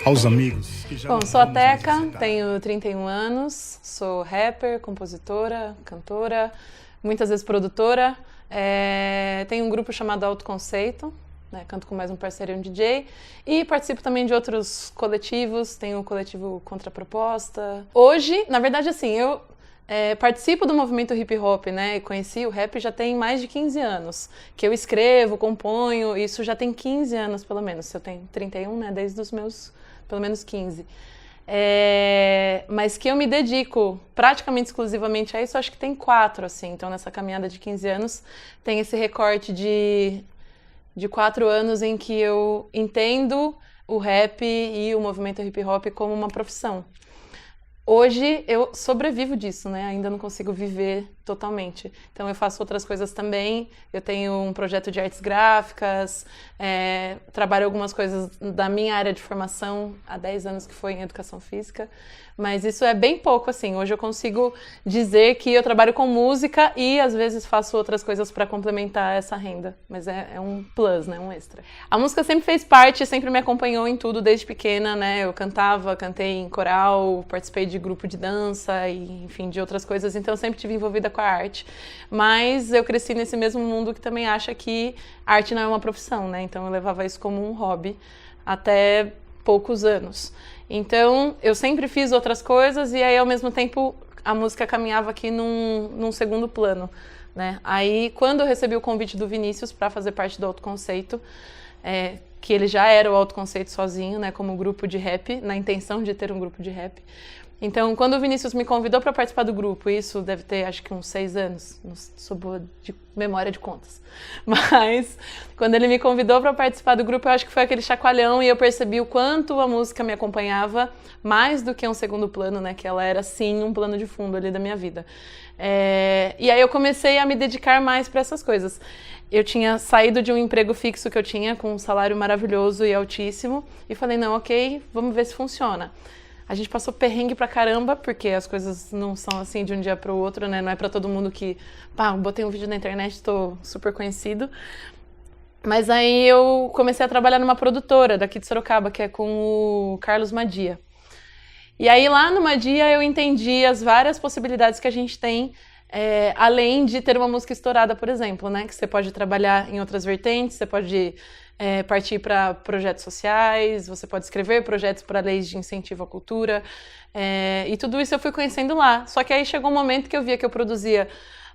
Aos amigos que já... Bom, sou a Teca, tenho 31 anos, sou rapper, compositora, cantora, muitas vezes produtora. Tenho um grupo chamado Autoconceito, né, canto com mais um parceiro e um DJ, e participo também de outros coletivos, tenho o coletivo Contraproposta. Hoje, na verdade, assim, eu participo do movimento hip hop, né, e conheci o rap já tem mais de 15 anos, que eu escrevo, componho, isso já tem 15 anos pelo menos, eu tenho 31, né, desde os meus pelo menos 15. Mas que eu me dedico praticamente exclusivamente a isso, acho que tem 4, assim. Então, nessa caminhada de 15 anos, tem esse recorte de 4 anos em que eu entendo o rap e o movimento hip hop como uma profissão. Hoje eu sobrevivo disso, né? Ainda não consigo viver totalmente. Então eu faço outras coisas também. Eu tenho um projeto de artes gráficas, trabalho algumas coisas da minha área de formação há 10 anos, que foi em educação física. Mas isso é bem pouco, assim. Hoje eu consigo dizer que eu trabalho com música e às vezes faço outras coisas para complementar essa renda. Mas é um plus, né? Um extra. A música sempre fez parte, sempre me acompanhou em tudo desde pequena, né? Eu cantei em coral, participei de grupo de dança e, enfim, de outras coisas. Então eu sempre estive envolvida com a arte. Mas eu cresci nesse mesmo mundo que também acha que arte não é uma profissão, né? Então eu levava isso como um hobby até poucos anos. Então, eu sempre fiz outras coisas e aí, ao mesmo tempo, a música caminhava aqui num segundo plano, né? Aí, quando eu recebi o convite do Vinícius para fazer parte do Autoconceito, que ele já era o Autoconceito sozinho, né, como grupo de rap, na intenção de ter um grupo de rap. Então, quando o Vinícius me convidou para participar do grupo, isso deve ter, acho que uns 6 anos, não sou boa de memória de contas, mas quando ele me convidou para participar do grupo, eu acho que foi aquele chacoalhão e eu percebi o quanto a música me acompanhava, mais do que um segundo plano, né, que ela era, sim, um plano de fundo ali da minha vida. E aí eu comecei a me dedicar mais para essas coisas. Eu tinha saído de um emprego fixo que eu tinha, com um salário maravilhoso e altíssimo, e falei, não, ok, vamos ver se funciona. A gente passou perrengue pra caramba, porque as coisas não são assim de um dia pro outro, né? Não é pra todo mundo que, botei um vídeo na internet, tô super conhecido. Mas aí eu comecei a trabalhar numa produtora daqui de Sorocaba, que é com o Carlos Madia. E aí lá no Madia eu entendi as várias possibilidades que a gente tem, além de ter uma música estourada, por exemplo, né? Que você pode trabalhar em outras vertentes, você pode partir para projetos sociais, você pode escrever projetos para leis de incentivo à cultura, e tudo isso eu fui conhecendo lá. Só que aí chegou um momento que eu via que eu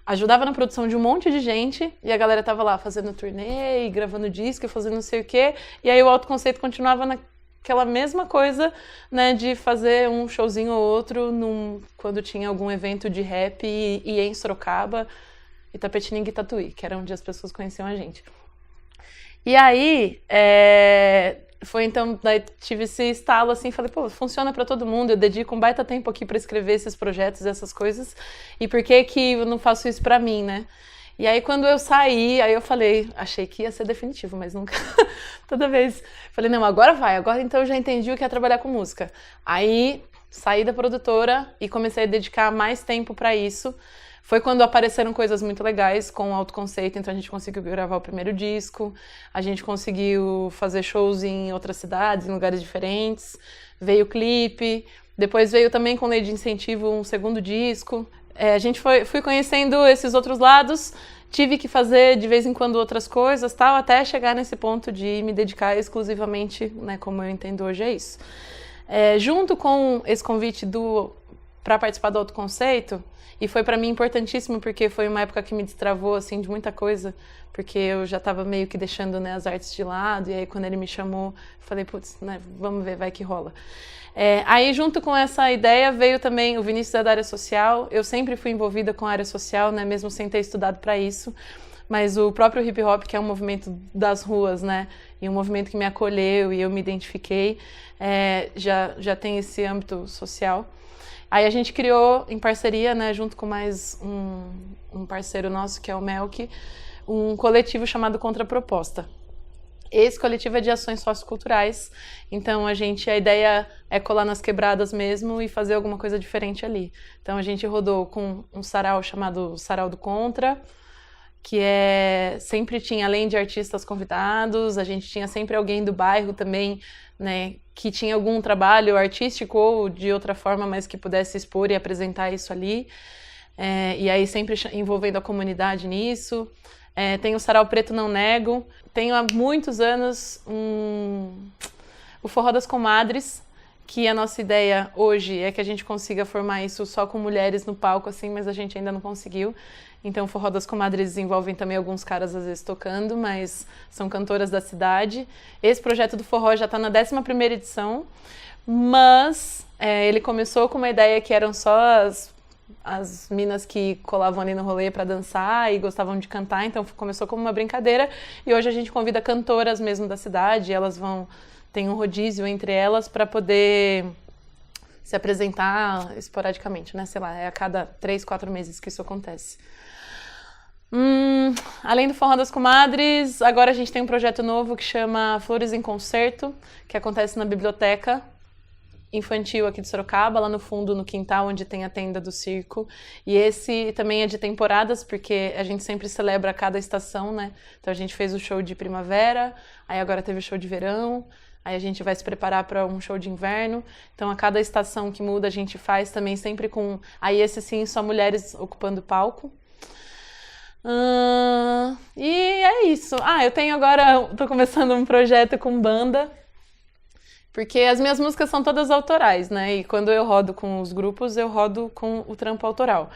ajudava na produção de um monte de gente, e a galera tava lá fazendo turnê, e gravando disco, e fazendo não sei o quê, e aí o Autoconceito continuava naquela mesma coisa, né, de fazer um showzinho ou outro quando tinha algum evento de rap, e em Sorocaba, Itapetininga e Tatuí, que era onde as pessoas conheciam a gente. E aí, foi então, daí tive esse estalo assim, falei, funciona pra todo mundo, eu dedico um baita tempo aqui pra escrever esses projetos, essas coisas, e por que que eu não faço isso pra mim, né? E aí quando eu saí, aí eu falei, achei que ia ser definitivo, mas nunca, toda vez, falei, não, agora vai, agora então eu já entendi o que é trabalhar com música. Aí, saí da produtora e comecei a dedicar mais tempo pra isso. Foi quando apareceram coisas muito legais com o Autoconceito, então a gente conseguiu gravar o primeiro disco, a gente conseguiu fazer shows em outras cidades, em lugares diferentes, veio o clipe, depois veio também com lei de incentivo um segundo disco. Fui conhecendo esses outros lados, tive que fazer de vez em quando outras coisas, tal, até chegar nesse ponto de me dedicar exclusivamente, né, como eu entendo hoje, é isso. Junto com esse convite para participar do Autoconceito, e foi para mim importantíssimo, porque foi uma época que me destravou, assim, de muita coisa, porque eu já estava meio que deixando, né, as artes de lado, e aí quando ele me chamou, falei, putz, né, vamos ver, vai que rola. Aí, junto com essa ideia, veio também o Vinícius da área social. Eu sempre fui envolvida com a área social, né, mesmo sem ter estudado para isso, mas o próprio hip hop, que é um movimento das ruas, né, e um movimento que me acolheu e eu me identifiquei, já tem esse âmbito social. Aí a gente criou, em parceria, né, junto com mais um parceiro nosso, que é o Melk, um coletivo chamado Contraproposta. Esse coletivo é de ações socioculturais, então a ideia é colar nas quebradas mesmo e fazer alguma coisa diferente ali. Então a gente rodou com um sarau chamado Sarau do Contra, sempre tinha, além de artistas convidados, a gente tinha sempre alguém do bairro também, né, que tinha algum trabalho artístico ou de outra forma, mas que pudesse expor e apresentar isso ali. E aí sempre envolvendo a comunidade nisso. Tem o Sarau Preto Não Nego. Tenho há muitos anos o Forró das Comadres, que a nossa ideia hoje é que a gente consiga formar isso só com mulheres no palco, assim, mas a gente ainda não conseguiu. Então, o Forró das Comadres envolvem também alguns caras, às vezes, tocando, mas são cantoras da cidade. Esse projeto do forró já está na 11ª edição, mas ele começou com uma ideia que eram só as minas que colavam ali no rolê para dançar e gostavam de cantar, então começou como uma brincadeira, e hoje a gente convida cantoras mesmo da cidade, elas tem um rodízio entre elas para poder se apresentar esporadicamente, né? Sei lá, é a cada 3, 4 meses que isso acontece. Além do Forró das Comadres, agora a gente tem um projeto novo que chama Flores em Concerto, que acontece na biblioteca infantil aqui de Sorocaba, lá no fundo, no quintal, onde tem a tenda do circo. E esse também é de temporadas, porque a gente sempre celebra cada estação, né? Então a gente fez o show de primavera, aí agora teve o show de verão, aí a gente vai se preparar para um show de inverno. Então a cada estação que muda a gente faz também sempre com... Aí esse sim, só mulheres ocupando o palco. E é isso. Eu tenho agora... Tô começando um projeto com banda, porque as minhas músicas são todas autorais, né? E quando eu rodo com os grupos, eu rodo com o trampo autoral.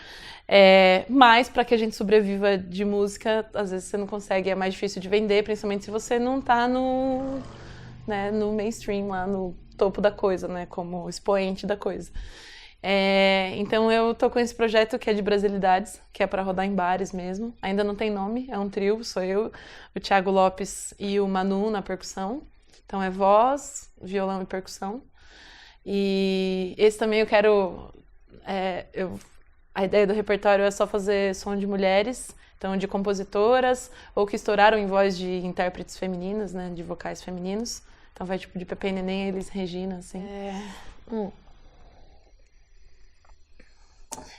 Mas para que a gente sobreviva de música, às vezes você não consegue, é mais difícil de vender, principalmente se você não tá no mainstream, lá no topo da coisa, né? Como expoente da coisa. Então eu tô com esse projeto que é de brasilidades, que é para rodar em bares mesmo. Ainda não tem nome, é um trio, sou eu, o Thiago Lopes e o Manu na percussão. Então é voz, violão e percussão. E esse também eu quero... a ideia do repertório é só fazer som de mulheres, então de compositoras, ou que estouraram em voz de intérpretes femininas, né, de vocais femininos. Então vai tipo de Pepe e Neném, Elis Regina, assim.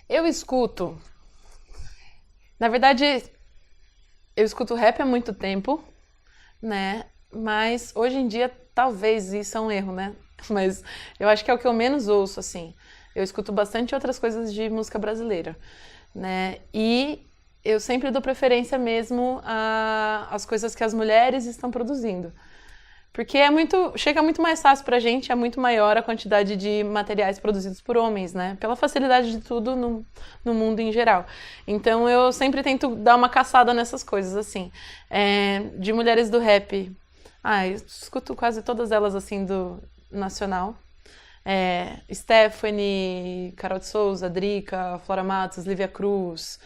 Eu escuto... Na verdade, eu escuto rap há muito tempo, né? Mas hoje em dia, talvez isso é um erro, né? Mas eu acho que é o que eu menos ouço, assim. Eu escuto bastante outras coisas de música brasileira, né? E eu sempre dou preferência mesmo às coisas que as mulheres estão produzindo. Porque chega muito mais fácil pra gente, é muito maior a quantidade de materiais produzidos por homens, né? Pela facilidade de tudo no mundo em geral. Então eu sempre tento dar uma caçada nessas coisas, assim. De mulheres do rap, eu escuto quase todas elas, assim, do nacional. Stephanie, Carol de Souza, Drica, Flora Matos, Lívia Cruz,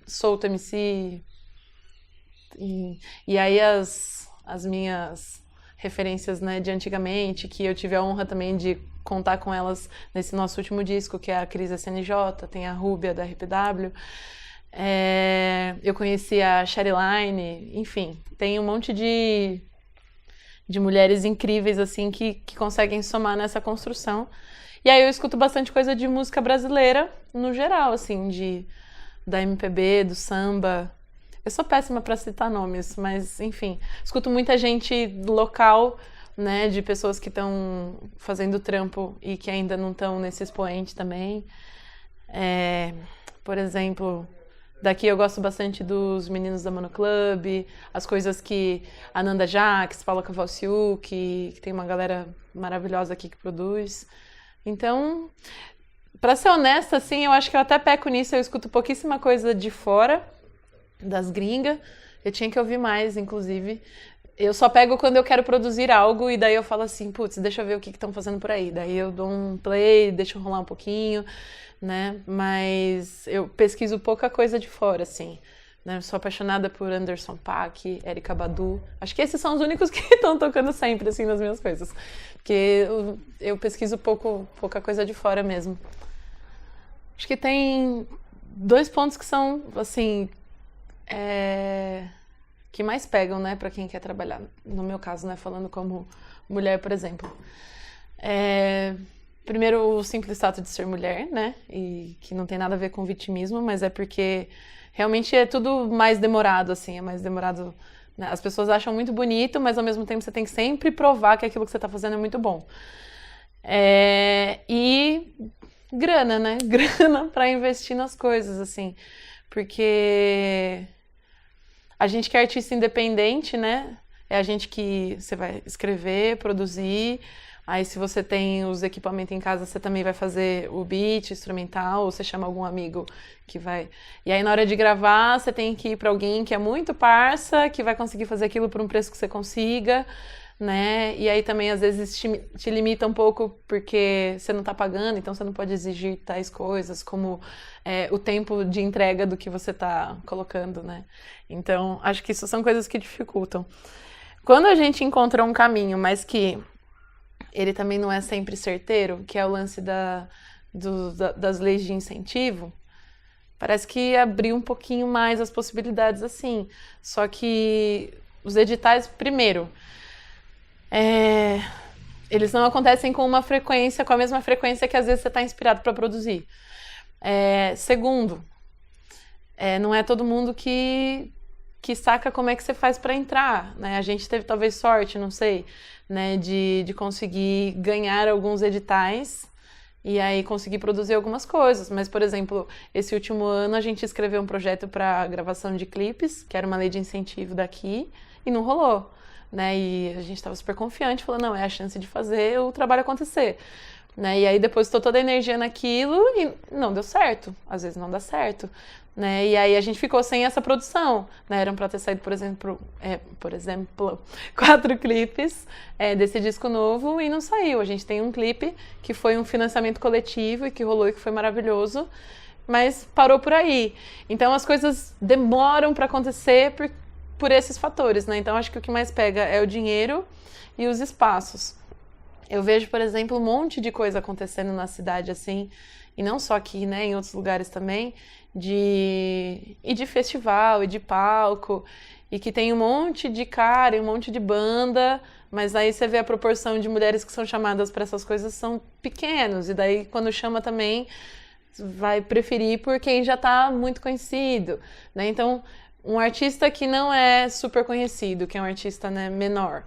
Solto MC. E aí as minhas referências, né, de antigamente, que eu tive a honra também de contar com elas nesse nosso último disco, que é a Cris SNJ, tem a Rúbia da RPW. Eu conheci a Sheryline, enfim, tem um monte de mulheres incríveis, assim, que conseguem somar nessa construção. E aí eu escuto bastante coisa de música brasileira, no geral, assim, da MPB, do samba. Eu sou péssima para citar nomes, mas, enfim, escuto muita gente local, né, de pessoas que estão fazendo trampo e que ainda não estão nesse expoente também. Por exemplo, daqui eu gosto bastante dos meninos da Mano Club, as coisas que a Nanda Jaques, Paula Cavalciuc, que tem uma galera maravilhosa aqui que produz. Então, para ser honesta, assim, eu acho que eu até peco nisso, eu escuto pouquíssima coisa de fora, das gringas. Eu tinha que ouvir mais, inclusive. Eu só pego quando eu quero produzir algo e daí eu falo assim, putz, deixa eu ver o que estão fazendo por aí. Daí eu dou um play, deixo rolar um pouquinho, né? Mas eu pesquiso pouca coisa de fora, assim. Né? Eu sou apaixonada por Anderson .Paak, Erykah Badu. Acho que esses são os únicos que estão tocando sempre, assim, nas minhas coisas. Porque eu pesquiso pouca coisa de fora mesmo. Acho que tem 2 pontos que são, assim... que mais pegam, né, para quem quer trabalhar. No meu caso, né, falando como mulher, por exemplo. Primeiro, o simples fato de ser mulher, né? E que não tem nada a ver com vitimismo, mas é porque realmente é tudo mais demorado, assim, é mais demorado. Né? As pessoas acham muito bonito, mas ao mesmo tempo você tem que sempre provar que aquilo que você está fazendo é muito bom. E grana, né? Grana para investir nas coisas, assim. Porque a gente que é artista independente, né? É a gente que você vai escrever, produzir. Aí se você tem os equipamentos em casa, você também vai fazer o beat, instrumental, ou você chama algum amigo que vai... E aí na hora de gravar, você tem que ir para alguém que é muito parça, que vai conseguir fazer aquilo por um preço que você consiga, né? E aí também às vezes te limita um pouco porque você não tá pagando, então você não pode exigir tais coisas como o tempo de entrega do que você tá colocando, né? Então acho que isso são coisas que dificultam. Quando a gente encontra um caminho, mas que ele também não é sempre certeiro, que é o lance das leis de incentivo, parece que abriu um pouquinho mais as possibilidades assim. Só que os editais, primeiro, eles não acontecem com a mesma frequência que às vezes você está inspirado para produzir. Segundo, não é todo mundo que saca como é que você faz para entrar, né? A gente teve talvez sorte, não sei, né, de conseguir ganhar alguns editais e aí conseguir produzir algumas coisas. Mas, por exemplo, esse último ano a gente escreveu um projeto para gravação de clipes, que era uma lei de incentivo daqui, e não rolou, né? E a gente estava super confiante, falando, não, é a chance de fazer o trabalho acontecer. Né? E aí depositou toda a energia naquilo e não deu certo. Às vezes não dá certo. Né? E aí a gente ficou sem essa produção. Né? Eram para ter saído, por exemplo, 4 clipes desse disco novo e não saiu. A gente tem um clipe que foi um financiamento coletivo e que rolou e que foi maravilhoso, mas parou por aí. Então as coisas demoram para acontecer por esses fatores. Né? Então acho que o que mais pega é o dinheiro e os espaços. Eu vejo, por exemplo, um monte de coisa acontecendo na cidade, assim, e não só aqui, né, em outros lugares também, de festival, e de palco, e que tem um monte de cara e um monte de banda, mas aí você vê a proporção de mulheres que são chamadas para essas coisas são pequenos, e daí quando chama também vai preferir por quem já está muito conhecido, né? Então, um artista que não é super conhecido, que é um artista, né, menor,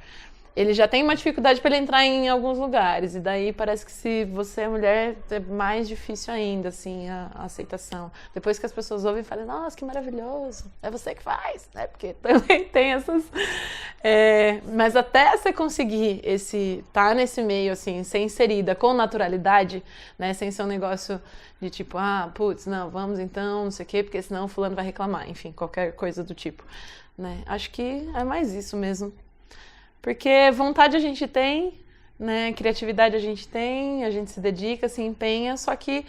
ele já tem uma dificuldade para ele entrar em alguns lugares, e daí parece que se você é mulher é mais difícil ainda, assim, a aceitação. Depois que as pessoas ouvem, falam, nossa, que maravilhoso, é você que faz, né? Porque também tem essas... Mas até você conseguir tá nesse meio, assim, ser inserida com naturalidade, né? Sem ser um negócio de tipo, putz, não, vamos então, não sei o quê, porque senão o fulano vai reclamar, enfim, qualquer coisa do tipo, né? Acho que é mais isso mesmo. Porque vontade a gente tem, né? Criatividade a gente tem, a gente se dedica, se empenha, só que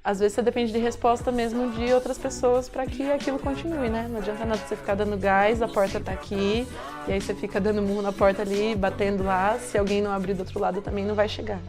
às vezes você depende de resposta mesmo de outras pessoas para que aquilo continue, né? Não adianta nada você ficar dando gás, a porta tá aqui, e aí você fica dando murro na porta ali, batendo lá, se alguém não abrir do outro lado também não vai chegar.